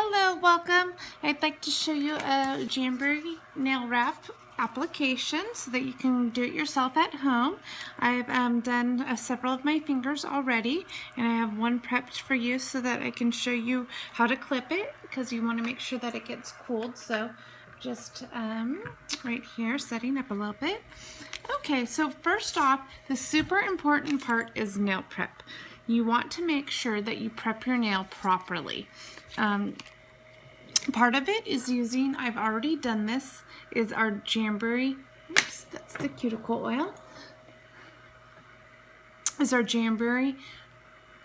Hello, welcome. I'd like to show you a Jamberry nail wrap application so that you can do it yourself at home. I've done several of my fingers already, and I have one prepped for you so that I can show you how to clip it, because you want to make sure that it gets cooled. So just right here, setting up a little bit. Okay, so first off, the super important part is nail prep. You want to make sure that you prep your nail properly. Part of it is using, I've already done this, is our Jamberry, oops, that's the cuticle oil, is our Jamberry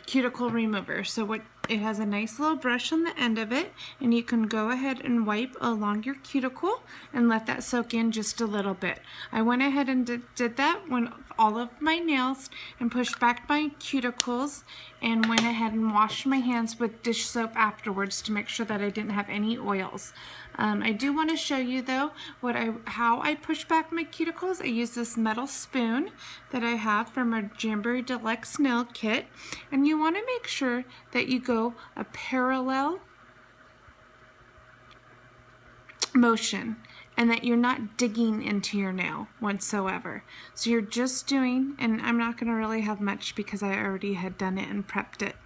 cuticle remover. So it has a nice little brush on the end of it, and you can go ahead and wipe along your cuticle and let that soak in just a little bit. I went ahead and did that when all of my nails and pushed back my cuticles and went ahead and washed my hands with dish soap afterwards to make sure that I didn't have any oils. I do want to show you though how I push back my cuticles. I use this metal spoon that I have from our Jamberry Deluxe Nail Kit, and you want to make sure that you go a parallel motion and that you're not digging into your nail whatsoever. So you're just doing, and I'm not going to really have much because I already had done it and prepped it.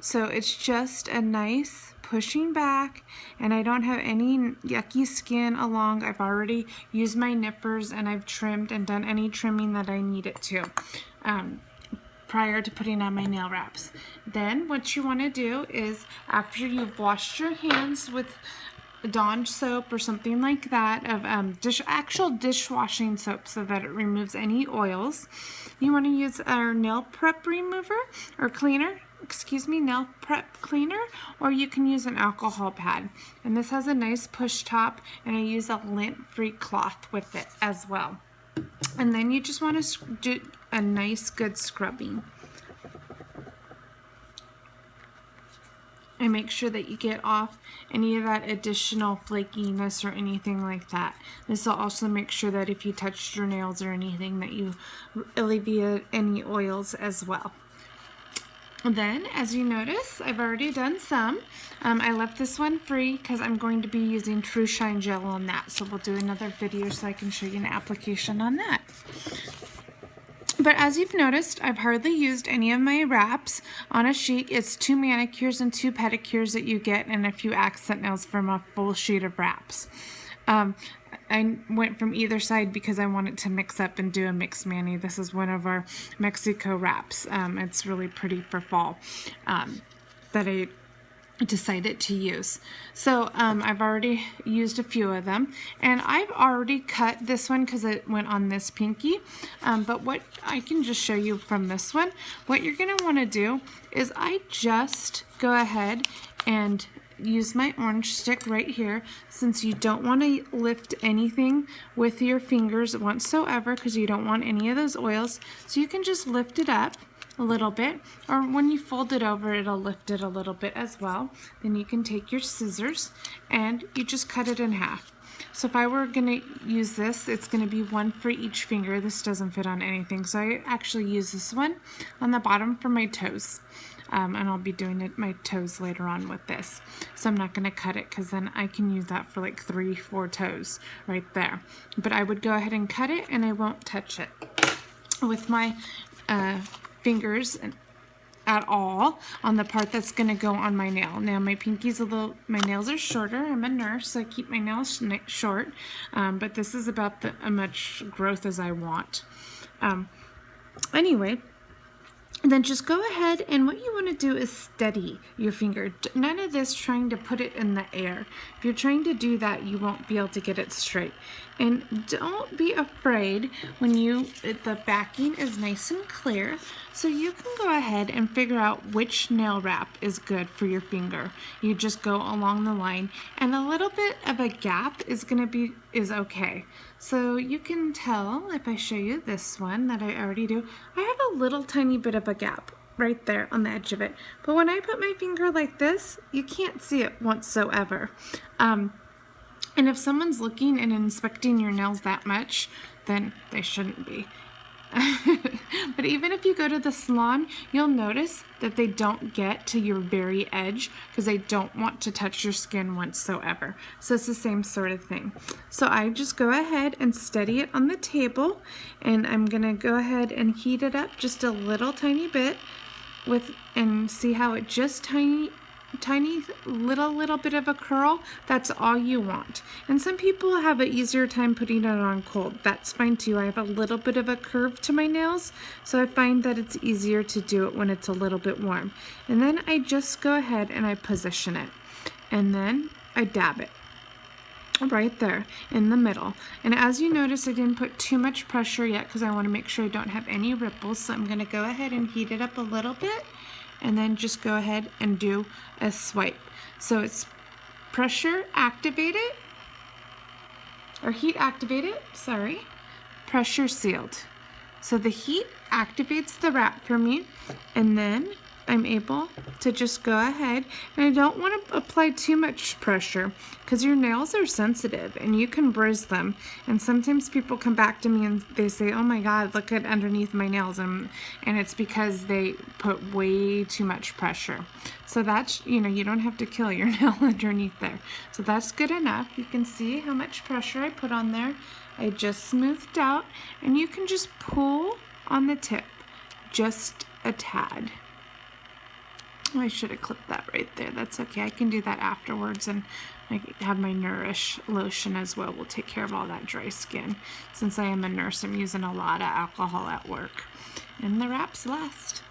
So it's just a nice pushing back, and I don't have any yucky skin along. I've already used my nippers and I've trimmed and done any trimming that I need it to prior to putting on my nail wraps. Then what you want to do is, after you've washed your hands with Dawn soap or something like that, of actual dishwashing soap so that it removes any oils, you want to use our nail prep remover or cleaner, nail prep cleaner, or you can use an alcohol pad. And this has a nice push top, and I use a lint-free cloth with it as well. And then you just want to do a nice good scrubbing. And make sure that you get off any of that additional flakiness or anything like that. This will also make sure that if you touched your nails or anything, that you alleviate any oils as well. Then, as you notice, I've already done some. I left this one free because I'm going to be using True Shine Gel on that. So we'll do another video so I can show you an application on that. But as you've noticed, I've hardly used any of my wraps on a sheet. It's 2 manicures and 2 pedicures that you get, and a few accent nails from a full sheet of wraps. I went from either side because I wanted to mix up and do a mixed mani. This is one of our Mexico wraps. It's really pretty for fall that I decided to use. So I've already used a few of them, and I've already cut this one because it went on this pinky. But what I can just show you from this one, what you're going to want to do is I just go ahead and use my orange stick right here, since you don't want to lift anything with your fingers whatsoever because you don't want any of those oils. So you can just lift it up a little bit, or when you fold it over, it'll lift it a little bit as well. Then you can take your scissors and you just cut it in half. So if I were going to use this, it's going to be one for each finger. This doesn't fit on anything, so I actually use this one on the bottom for my toes. And I'll be doing my toes later on with this. So I'm not going to cut it because then I can use that for like 3-4 toes right there. But I would go ahead and cut it, and I won't touch it with my fingers at all on the part that's going to go on my nail. Now my pinky's my nails are shorter. I'm a nurse, so I keep my nails short. But this is about as much growth as I want. Anyway, then just go ahead, and what you want to do is steady your finger. None of this trying to put it in the air. If you're trying to do that, you won't be able to get it straight. And don't be afraid when the backing is nice and clear, so you can go ahead and figure out which nail wrap is good for your finger. You just go along the line, and a little bit of a gap is okay. So you can tell, if I show you this one that I already do, I have a little tiny bit of a gap right there on the edge of it. But when I put my finger like this, you can't see it whatsoever. And if someone's looking and inspecting your nails that much, then they shouldn't be. But even if you go to the salon, you'll notice that they don't get to your very edge because they don't want to touch your skin whatsoever. So it's the same sort of thing. So I just go ahead and steady it on the table, and I'm gonna go ahead and heat it up just a little tiny bit and see how it just tiny little bit of a curl. That's all you want. And some people have an easier time putting it on cold. That's fine too. I have a little bit of a curve to my nails, so I find that it's easier to do it when it's a little bit warm. And then I just go ahead and I position it, and then I dab it right there in the middle. And as you notice, I didn't put too much pressure yet because I want to make sure I don't have any ripples. So I'm going to go ahead and heat it up a little bit, and then just go ahead and do a swipe. So it's pressure activated, or heat activated, sorry, pressure sealed. So the heat activates the wrap for me, and then I'm able to just go ahead, and I don't want to apply too much pressure because your nails are sensitive and you can bruise them. And sometimes people come back to me and they say, oh my God, look at underneath my nails. And it's because they put way too much pressure. So that's, you don't have to kill your nail underneath there. So that's good enough. You can see how much pressure I put on there. I just smoothed out, and you can just pull on the tip just a tad. Oh, I should have clipped that right there. That's okay. I can do that afterwards, and I have my Nourish lotion as well. We'll take care of all that dry skin. Since I am a nurse, I'm using a lot of alcohol at work. And the wraps last.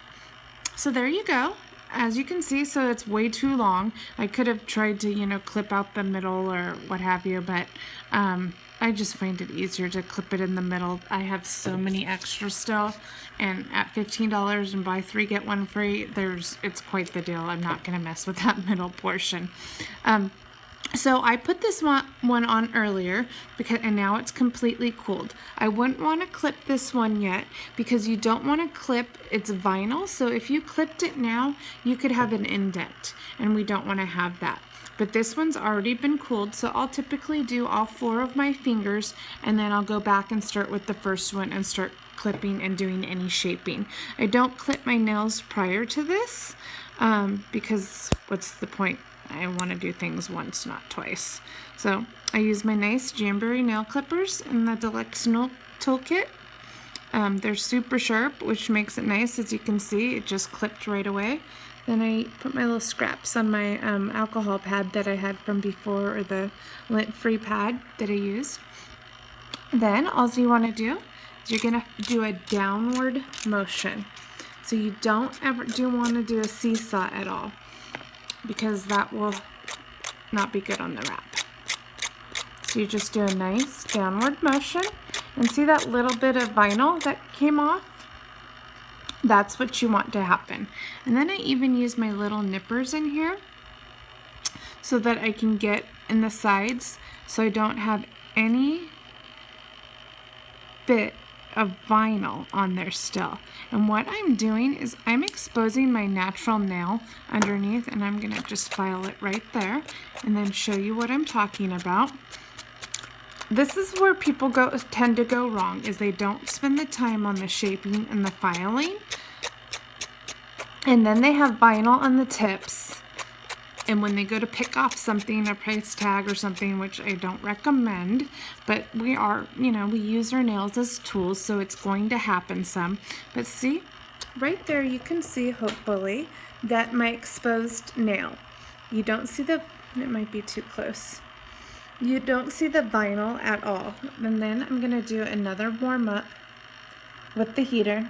So there you go. As you can see, so it's way too long. I could have tried to, clip out the middle or what have you, but I just find it easier to clip it in the middle. I have so many extras still, and at $15 and buy 3 get 1 free, it's quite the deal. I'm not gonna mess with that middle portion. So I put this one on earlier and now it's completely cooled. I wouldn't want to clip this one yet because you don't want to clip, it's vinyl. So if you clipped it now, you could have an indent, and we don't want to have that. But this one's already been cooled, so I'll typically do all 4 of my fingers, and then I'll go back and start with the first one and start clipping and doing any shaping. I don't clip my nails prior to this because what's the point? I want to do things once, not twice. So I use my nice Jamberry nail clippers in the Deluxe Toolkit. They're super sharp, which makes it nice. As you can see, it just clipped right away. Then I put my little scraps on my alcohol pad that I had from before, or the lint-free pad that I used. Then all you want to do is you're going to do a downward motion. So you don't ever want to do a seesaw at all, because that will not be good on the wrap. So you just do a nice downward motion, and see that little bit of vinyl that came off? That's what you want to happen. And then I even use my little nippers in here so that I can get in the sides so I don't have any bit of vinyl on there still. And what I'm doing is I'm exposing my natural nail underneath, and I'm gonna just file it right there and then show you what I'm talking about. This is where people tend to go wrong, is they don't spend the time on the shaping and the filing, and then they have vinyl on the tips, and when they go to pick off something, a price tag or something, which I don't recommend, but we use our nails as tools, so it's going to happen some. But see, right there you can see, hopefully, that my exposed nail. You don't see it might be too close. You don't see the vinyl at all. And then I'm going to do another warm up with the heater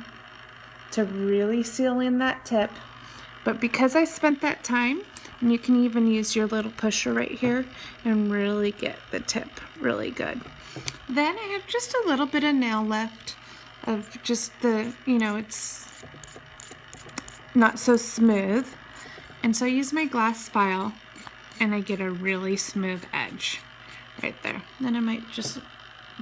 to really seal in that tip. But because I spent that time, and you can even use your little pusher right here and really get the tip really good. Then I have just a little bit of nail left of just the, it's not so smooth. And so I use my glass file and I get a really smooth edge right there. Then I might just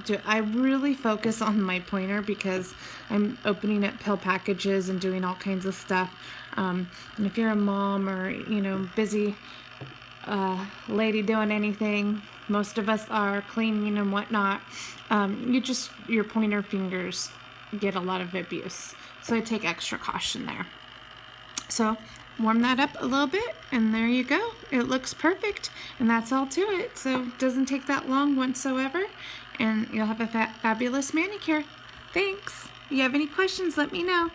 do it. I really focus on my pointer because I'm opening up pill packages and doing all kinds of stuff. And if you're a mom or, busy lady doing anything, most of us are cleaning and whatnot, your pointer fingers get a lot of abuse. So I take extra caution there. So warm that up a little bit, and there you go. It looks perfect, and that's all to it. So it doesn't take that long whatsoever, and you'll have a fabulous manicure. Thanks. If you have any questions, let me know.